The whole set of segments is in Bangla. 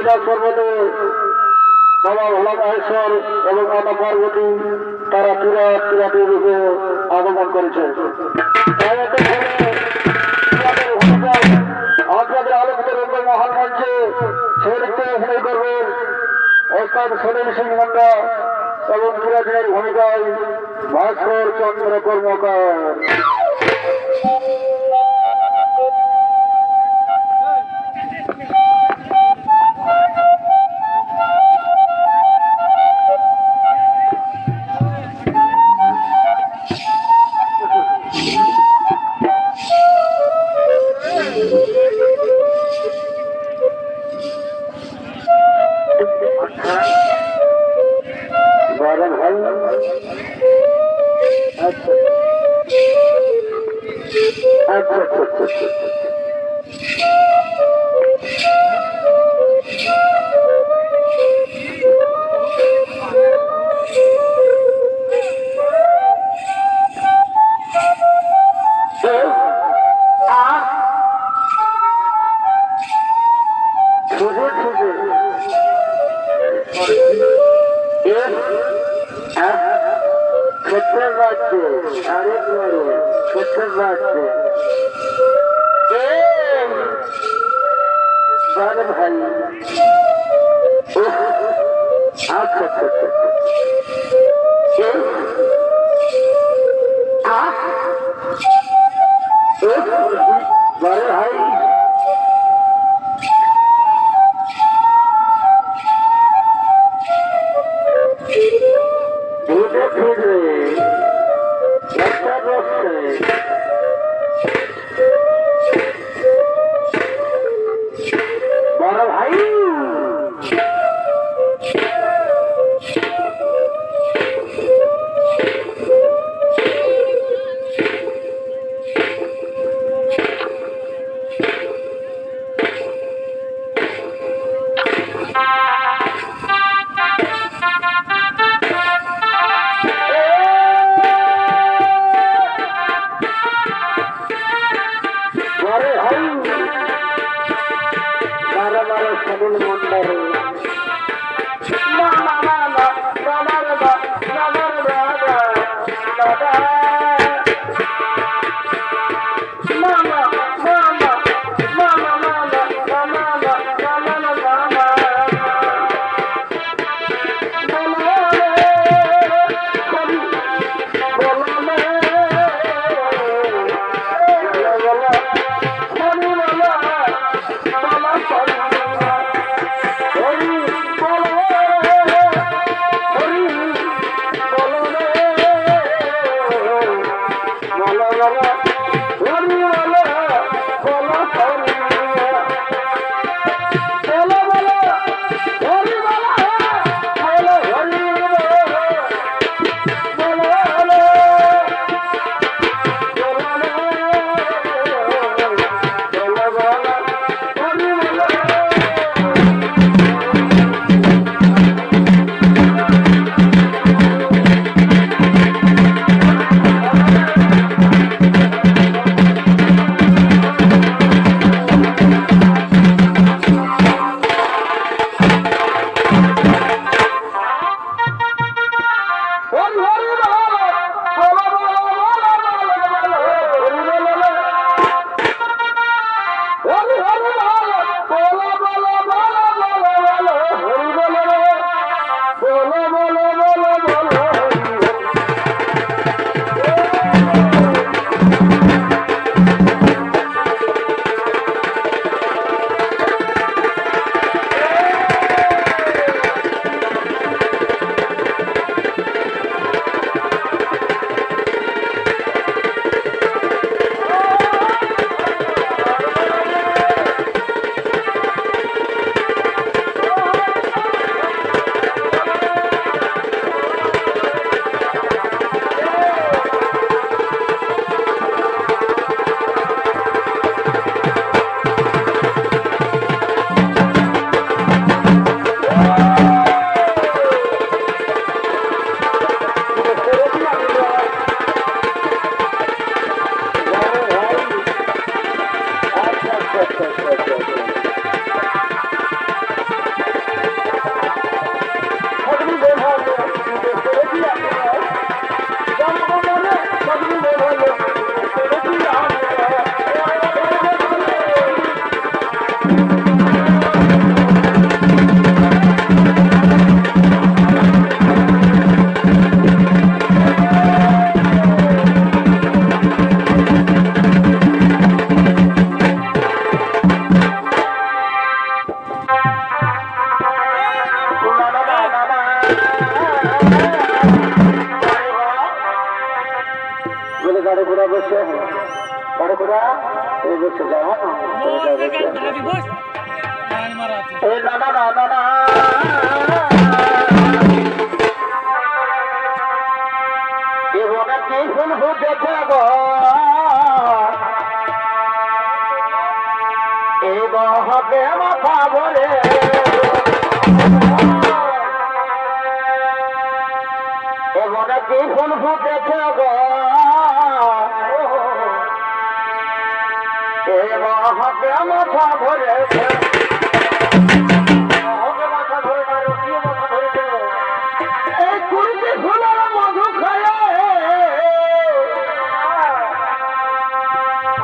কৈলাস পর্বতে বাবা ভোলা মহেশ্বর এবং মাতা পার্বতী তারা কিরাটি রূপে আগমন করেছে। আপনাদের আলোকিত রূপে মহান মঞ্চে চরিত্রে অভিনয় করবেন ওস্তাদ সলিল সিং মুন্ডা এবং পুরাতনের ভূমিকায় ভাস্কর চন্দ্র কর্মকার। বলে গাড়ি ঘোড়া বসে গাড়ি ঘোড়া এই বসে যাও এই না না না না না এবার কি ফুল ফুটেছে গো এই বহবে মাথা ভরে এবার কি ফুল ফুটেছে গো এই বহবে মাথা ভরেছে এই কুড়িটি ফুলের মধু খায়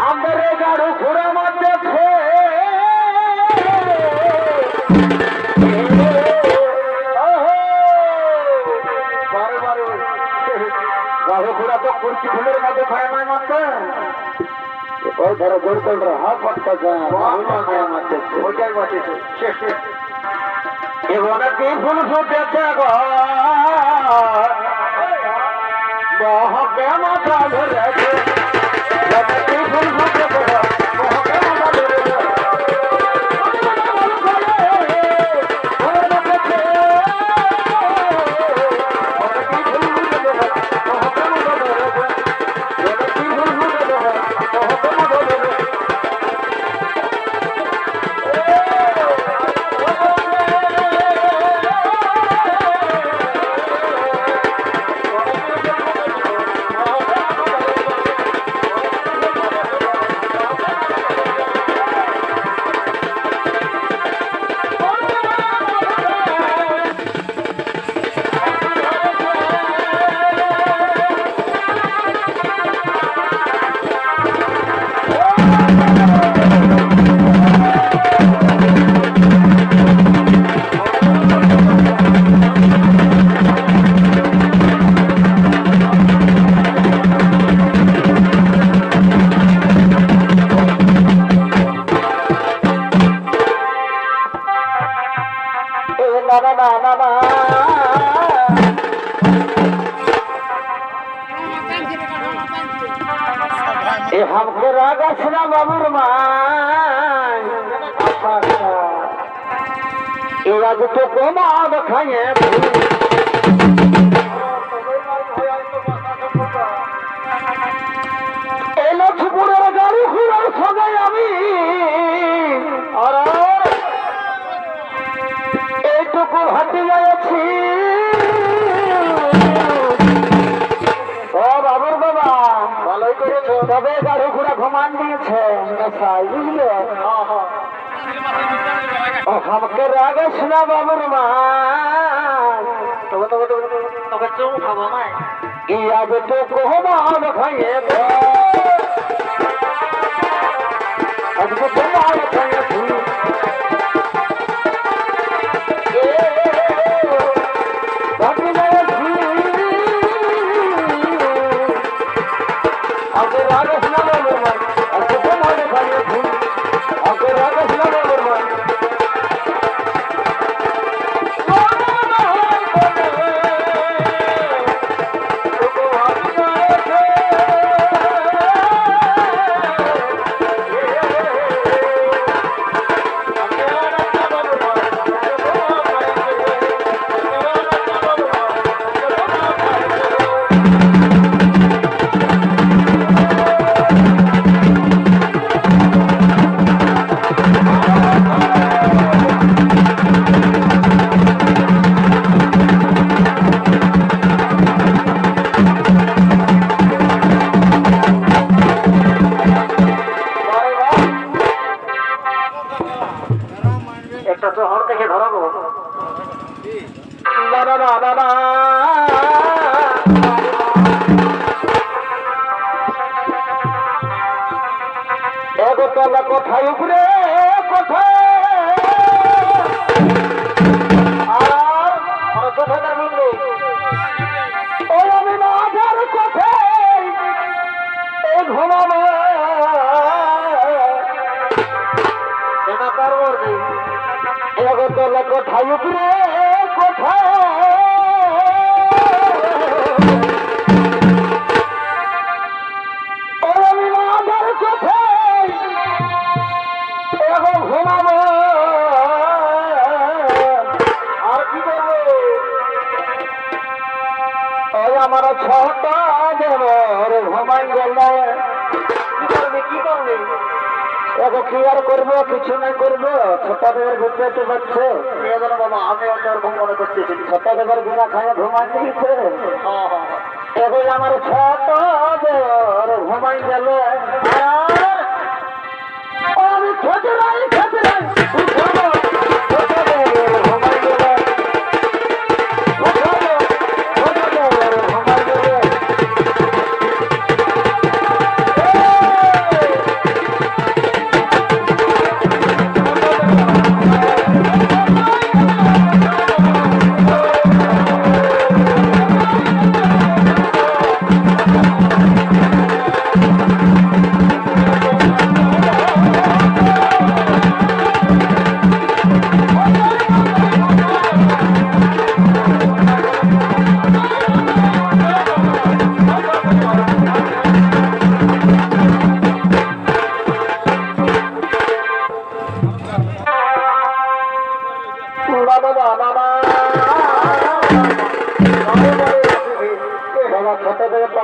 আমাদের গাড়ু ঘোড়া মারতেছে গাড়ু ঘোড়া তো কুড়িটি ফুলের মধ্যে খায় নাই মারতে ওই ধরো জোর করে হাত পাটটা খায় মারতেছে ওইটাই মারতেছে এবার কি ফুল ফুটেছে গো বহকে মাথা ধরেছে কি ফুল ফুটেছে গো বহকে মাথা ধরেছে हमको रागा सुना बाबूर मान आज तो कोमा खाए লক্ষ্মীপুরের গাড়ি ঘোড়ার সঙ্গে আমি আর এইটুকু হাঁটি যাচ্ছি ও বাবুর বাবা ভালোই করেছো তবে গাড়ি ঘোড়া ঘুমান দিয়েছে বুঝলে আমাকে রাগে শোনা বাবুর মা তবে চুম খাবো মাই ইয়াদ তো কোহমান খাইয়ে আজকে তোমার খাইয়ে কোথায় উপরে কোথায় আর কোথায় বুঝলি ওই আমি মাঝার কোথায় এই ঘুমাবো এটা পারবো এগো তোলা কোথায় উপরে কোথায় আমার ছোট দেবর ঘুমাই গেল কি করবে একে কি আর করবো কিছু নাই করবো ছোট দেবের বুঝতে পারছে বাবা আমি অন্যরকম মনে করতেছি ছোট দেবের বিনা খায় ঘুমাই দিয়েছে এখন আমার ছোট দেবর ঘুমাই গেল আমি খেতে নাই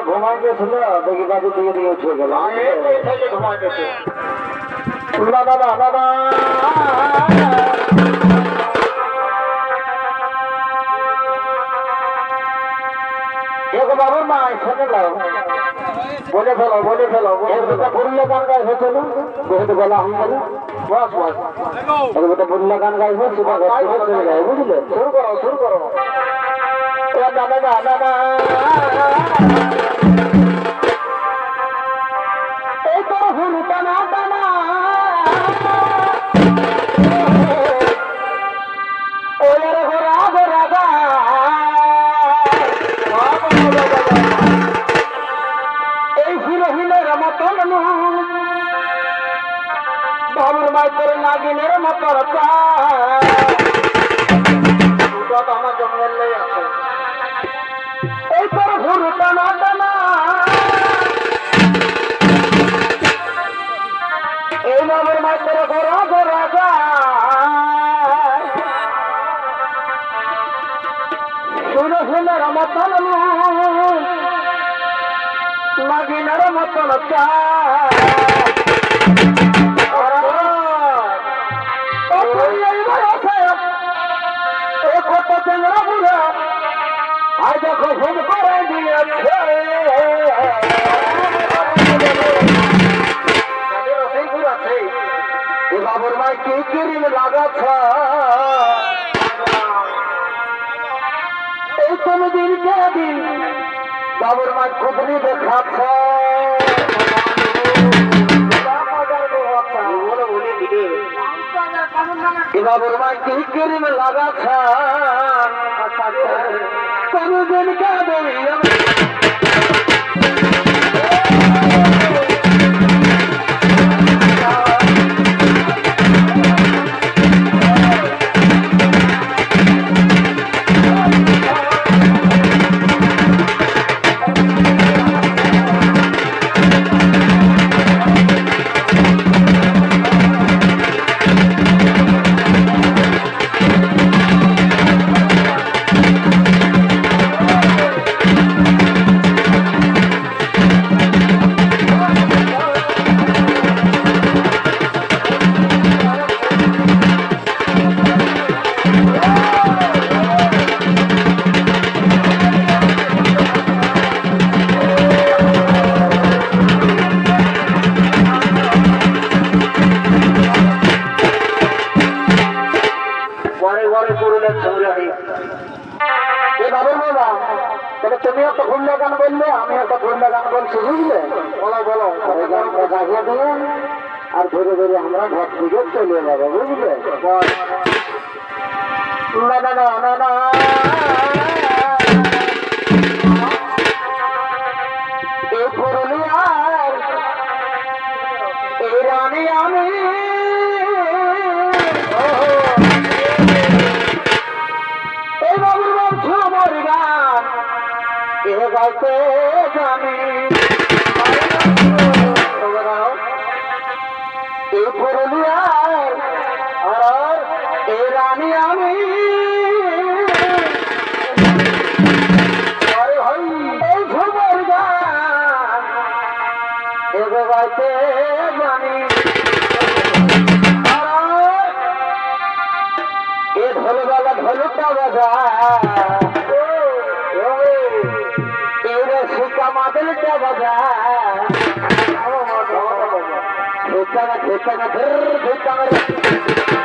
ঘুমাই গেছিল দেখি বাবু দিয়ে দিয়ে উঠে গেল ঘুমাই গেছে বাবা এগো বাবুর মা শুনে যাও বলে ফেলো পুরুলিয়া গান গাই হয়েছিল যেহেতু বলা হয়ে গেল বস পুরুলিয়া গান গাই হচ্ছে চলে যায় বুঝলে শুরু করো দাদা এই তো হুরু টানা ওর রাগা এই হিরোহিনের মতন বাবুর মাইকের নাগিনের মতন আমার জঙ্গলে আছে এই তোর হুরু টানা এই বাবুর মাইকের রাগা হিরোহিনের মতন নাগিনের মতন কত চেঙ্গরা বুড়া আজ দেখো ভোগ করে দিয়েছে বাবুর মাই কি কিরিম লাগাচ্ছে এই তুমি দিনকে দিন বাবুর মাই খুবই দেখাচ্ছে বাবুর মাই কি কিরিম লাগাচ্ছে তুমি দিনকে দিন তুমি একটা ঘুরলে গান বললে আমি একটা ঘুরলে গান বলছি বুঝলে বলো গানটা গাইয়ে দিয়ে আর ধীরে ধীরে আমরা ঘর থেকে চলে যাবো বুঝলে এই পুরুলিয়ার এই রানী আমি এই বাবুর বংশ আমার গান এ গাইতে জানি এই পুরুলিয়ার আর এই রানী আমি ঢোলবেলা ঢোলটা বাজা এরে শিকা মাদলটা বাজা ঢেকানা ঢেকানা ধর ঢেকানা